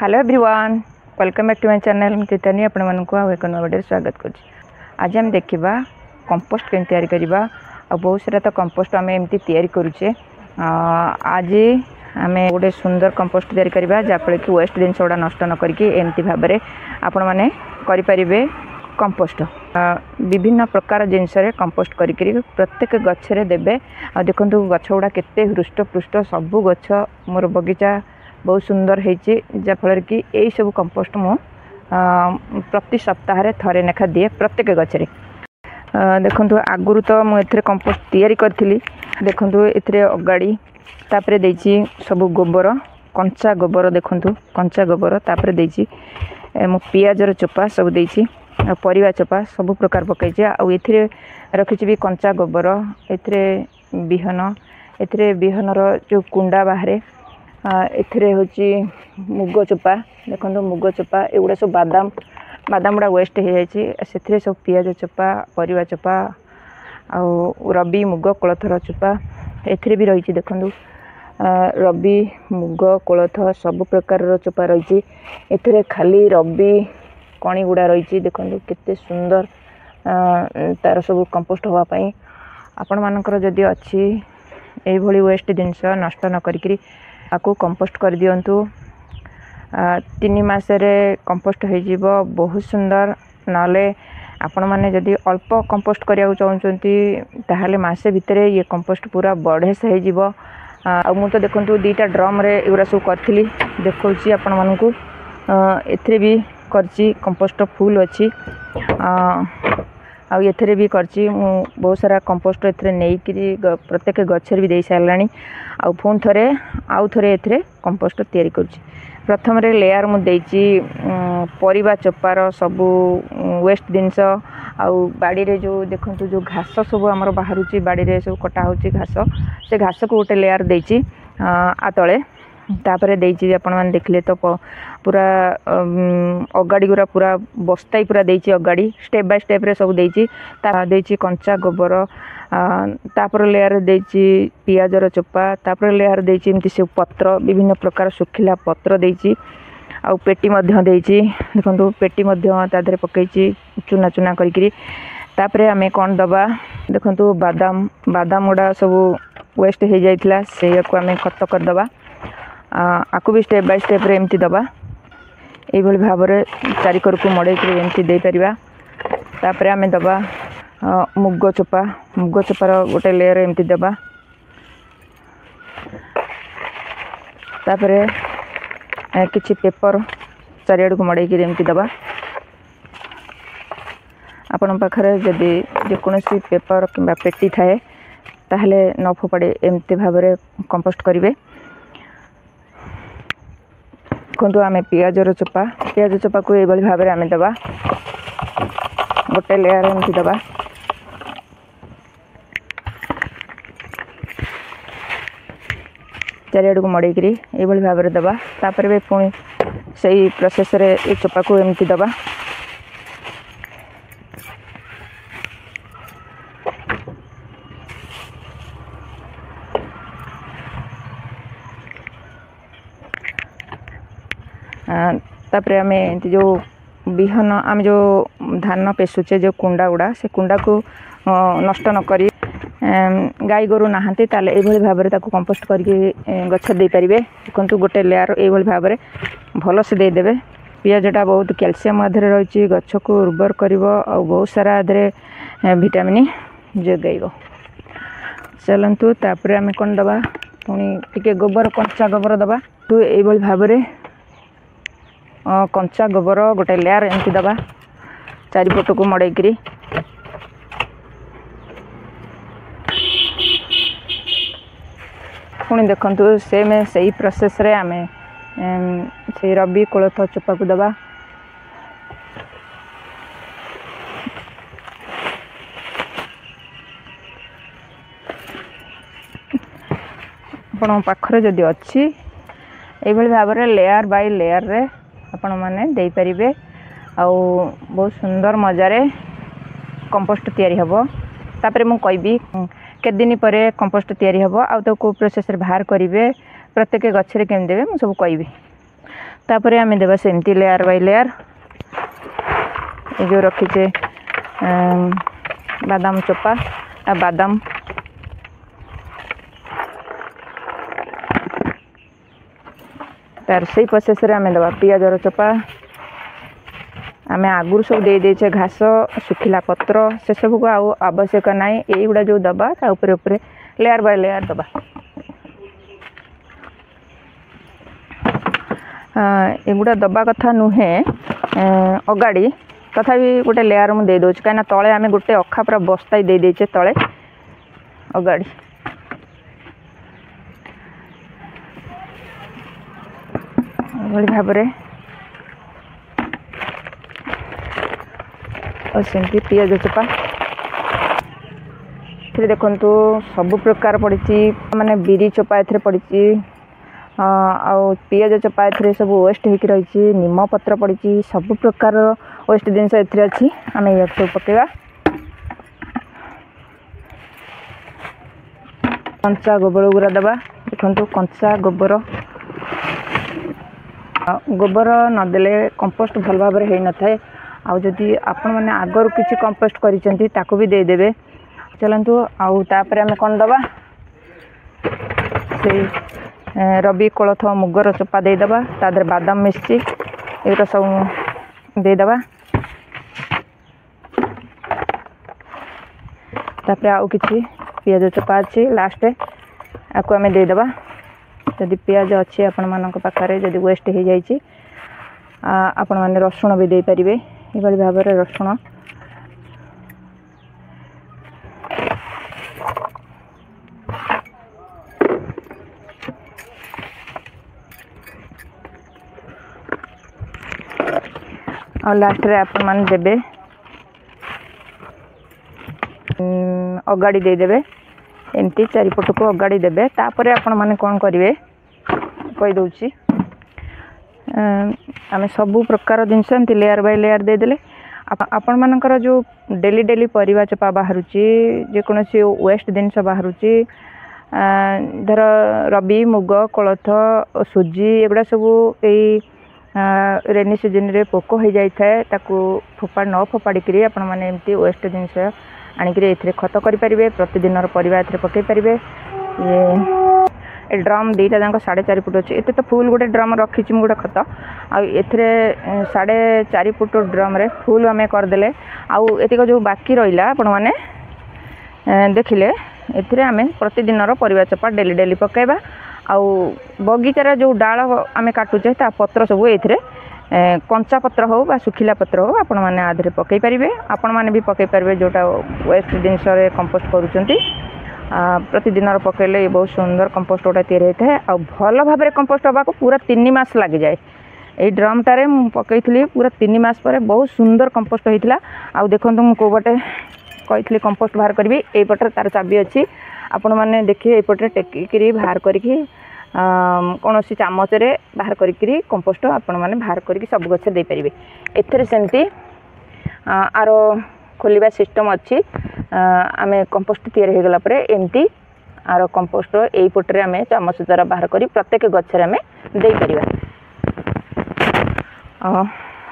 Hello everyone, welcome back to my channel तीतानी आपण मानक एक नवा वीडियो स्वागत कर। आज हम देखा कंपोस्ट के तैयारी करवा और बहुत सारा तो कंपोस्ट आम एमती तैयारी करुचे। आज आम गोटे सुंदर कंपोस्ट तैयारी करवा जहाँफल कि वेस्ट जिन गुड़ा नष्ट न करके एमती भाव में आपण मैंने करें कंपोस्ट। विभिन्न प्रकार जिनस कंपोस्ट करी प्रत्येक गच्छे देवे। देखो गछ गुड़ा केते हृष्टपुष्ट सबू गछ मोर बगीचा बहुत सुंदर होती जहाँफल कि यही सब कंपोस्ट मु प्रति सप्ताह थरे नेखा दिए प्रत्येक गच्छे। देखो आगुरी तो मुझे कंपोस्ट तैयारी करी। देखो ये अगाड़ी तापर देची सब गोबर कंचा गोबर। देखो कंचा गोबर तापर देची मु पियाजर चोपा सब देची परिवा चोपा सब प्रकार पकई आउ रखी भी कंचा गोबर विहन विहनर जो कुंडा बाहर एथिरे होची मुग चोपा। देखो मुग चोपा एगुड़ा सब बादाम बादाम गुड़ा वेस्ट हो जाए सब पियाज चोपा परिवा चोपा आउ रबी मुग कोलथर चोपा एथिरे भी रही। देखो रबी मुग कोलथ सब प्रकार चोपा रही। एथिरे खाली रबी कणी गुड़ा रही। देखो केते सुंदर तार सब कंपोस्ट होगापाई आपण मानकर जदि अच्छी यही वेस्ट जिनस नष्ट न करी आपको कंपोस्ट कर दिंतु। 3 मासरे कंपोस्ट हो बहुत सुंदर। नाले आपण मैंने जदि अल्प कंपोस्ट करने चाहते ताहले मासे भितर ये कंपोस्ट पूरा बढ़े से हो। मु तो देखो 2टा ड्रम रे एगुड़ा सब करी देखा आपण मानू एथे भी करची कंपोस्ट फुल अच्छी आउ भी करची बहुत सारा कंपोस्ट एथे नहीं प्रत्येक गच्छे भी दे सारा आउ पुणी थे आउ थे एथे कंपोस्ट तैयारी करुँच। प्रथम लेयर मुझे परिवा चोपार सबू वेस्ट जिनस आउ बाड़ी रे जो देखो जो घास सब आमर बाहर बाड़ी रे सब कटा हो घास से घास को गोटे लेयर देची तले तापर देची आपण मैंने देखले तो पूरा अगाड़ी गुरा पूरा बस्ता ही पूरा देची अगाड़ी स्टेप बाय स्टेप रे सब देची देची कंचा गोबर तापर लेयर देची पियाजर चोपा तापर लेयर देची एमती सब पत्र विभिन्न प्रकार सुखिला पत्र देची आउ पेटी मध्य देची। देखो पेटी मध्य तादरे पकईची चुना चुना करी तापरे आमे कौन दबा। देखो बादाम बादाम गुड़ा सब वेस्ट हो जाइथिला से को आमे खत कर दबा। आकु भी स्टेप बाय स्टेप रे एमती दबा यही भाव में चारिकर को मड़े एमती दे परिवा। तापरे आमे दबा मुग चोपार गोटे लेयर एमती दबा। तापरे किछि पेपर चारिआड को मड़े एमती दबा। आपण पाखरे जदि जेकोसी पेपर किंबा पेटी थाए ताहले न फोपाड़े एमती भाव में कंपोस्ट करेंगे। देखो आम पियाजर चोपा को ये भाव में आम दबा गोटे लेयर एमती दबा। चारिआड को मड़े ये भाव में दबा। तापर भी पुणी से प्रोसेस रे ये चोपा को एमती दबा। तापर आम जो विहन आम जो धान पेसुचे जो कुंडा गुड़ा से कुंडा को नष्ट न करी गाई गोरु नहांती ताले ये भाव में कंपोस्ट करके गछ दे पारे। देखो गोटे लेयर ये भाव में भल से देदेवे। पियाजटा बहुत कैल्शियम आधे रही गछ को उर्वर कर बहुत सारा आधे विटामिन जगैब। चलतु तापर आम कौन दबा पुणी टिके गोबर कंचा गोबर दबा। तो ये भाव में कंचा गोबर गोटे लेयर एमती दबा चारिपट को मड़े पुणी देखु सेम से प्रोसेस रे आम से रबी कोलथ चोपा को दबा। आपण पाखरे जदि अच्छी ये भाव में लेयर बाय लेयर रे आपण माने दे परिबे आउ बहुत सुंदर मजारे कंपोस्ट तैयारी हबो। तापरे मु कहबी के दिन पर कंपोस्ट तैयारी हबो आउ तो को प्रोसेस रे बाहर करिवे प्रत्येक गच्छरे केम देबे मु सब कहबी। तापर आम देवा सेमती लेयर बाय लेयर ये जो रखीचे बादाम चोपा बादाम तार से प्रोसेस रे आम देवा पियाजर चोपा आम आगुरी सब दे देचे घास सुखिला पत्र से सब को आउ आवश्यक नाई युवा जो दबा ऊपर लेयर बाय लेयर दबा एगुड़ा दबा कथा नुहे अगाड़ी तथापि गोटे लेयर मुझे दे दूँ कहीं तले आम गोटे अखा पूरा बस्ता दे देचे तले अगाड़ी भाव सेमती पियाज चोपा देखु सब प्रकार पड़ी माने बिरी चोपा ए पड़ी पियाज चोपा ए सब वेस्ट होकर रही निम पत्र पड़ी सब प्रकार वेस्ट जिनस अच्छी आम ये सब पकेगा कंचा गोबर गुरा दबा देखु कंचा गोबर गोबर नदेले कंपोस्ट भल भाव में हो न था आउ जदि आपण मैंने आगर किसी कंपोस्ट करी भी देदेवे चलतु आउे आम कौन दबा से रबी कोलथ मुगर चोपा देदेबा तादर बादाम मिश्ची ये सब देदेबा तापर आउ किसी पियाज चोपा अच्छी लास्ट आपको आम देदेबा जदि पियाज अच्छी आपण मान पाखे जदि वेस्ट हो जाए आपण मैंने रसुण भी दे पारे ये भाव में रसुण और लास्ट रे आपण मान देबे अगाड़ी देदेवे एमती चारिपट को अगाड़ी देबे तापर आपण माने कौन करेंगे कही दूची आम सब प्रकार जिनस एमती लेयर बाय लेयर देदेले आपण मानकर जो डेली डेली परिवा चोपा बाहर जेकोसी वेस्ट जिनस बाहर धर रबी मुग कोलथ सुजी एगुड़ा सब यही रेनी सीजन रे पोक हो जाए फोपा न फोपाड़ी आपण मैंने एमती वेस्ट जिनस आणिक खत करें प्रतिदिन परिवा पकई पारे ये ड्रम दीटा जाक 4.5 फुट अच्छे एत तो फुल गोटे ड्रम रखी गोटे खत आए 4.5 फुट ड्रम रे फुल आम करदे आतीक जो बाकी रहा आपण मैंने देखिले आम प्रतिदिन परिवा चोपा डेली डेली पकेबा आउ बगीचार जो डाल आम काटुचे पत्र सब ये कंचा पत्र हो बा सुखिला पत्र हो आपण मैंने आधे पकई पारे आपण मैंने भी पकई पारे जोटा वेस्ट जिनस कंपोस्ट करुँच प्रतिदिन पकेले ये बहुत सुंदर कंपोस्ट गोटा तैयारी होता है आ भल भाव में कंपोस्ट होगा पूरा 3 मास लग जाए ये ड्रमटारे पकई पूरा 3 मास पर बहुत सुंदर कंपोस्ट होता आ देखो मुझे कौ पटे कही कंपोस्ट बाहर करी यपटे तार चाबी अच्छी आपण मैंने देखिए यपटे टेकिकी बाहर करी कौन सी चामच रे बाहर करी कंपोस्ट आपण मैंने बाहर करी सब गछ दे पारे एथरे सेमती आर खोलिबा सिस्टम अच्छी आम कंपोस्ट तैयारी हो गला परे एमती आर कंपोस्ट यही पटे आम चामच द्वारा बाहर करी प्रत्येक गच्छे आम दे पारिबा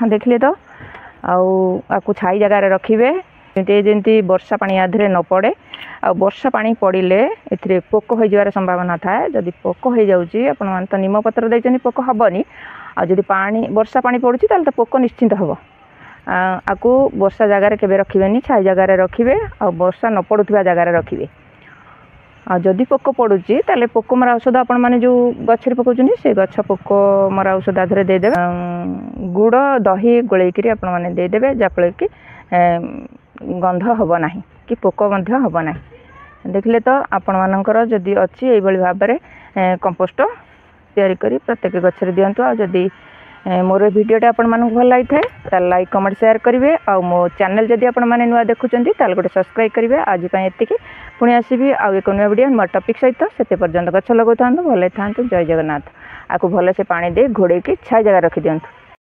देखिले तो आकु छाई जगार रखिए जमी वर्षा पानी आधे न पड़े आ वर्षा पानी पड़े ए पोक हो जावर संभावना थाए जदि पोक हो जाऊँगी आपण तो निम पत्र देते पोक हेनी आदि पानी वर्षा पानी पड़ुची तो पोक निश्चिंत हम आपको वर्षा जगार के रखिए छाई जगार रखिए आ वर्षा न पड़ुवा जगार रखिए जदि पोक पड़ुची ताले पोक मरा औषध आपण मैंने जो गच्छे पकाउछनी से गछ पोक मरा औषध आधे देदेवे गुड़ दही गोलैकि आपण मैंने देदेवे जहाँफल कि गंध हम ना कि पोक हम ना देखिले तो आपण मानकर जदि अच्छी यही भाव में कंपोस्ट तैयारी करी प्रत्येक गच्छे दिंतु आ जदि मोर भिडियोटा आपण मानक भल लगी था लाइक कमेंट शेयर करेंगे आ मो चैनल जदि आपण माने नुआ देखुंत ताल गोटे सब्सक्राइब करेंगे आज एति पुणी आसबि आउ एक नुआ वीडियो नुआ टॉपिक सहित से पर्यंत गछ लगो था भले था जय जगन्नाथ आपको भल से पानी दे घोड़े छाई जगह रखी दिंतु।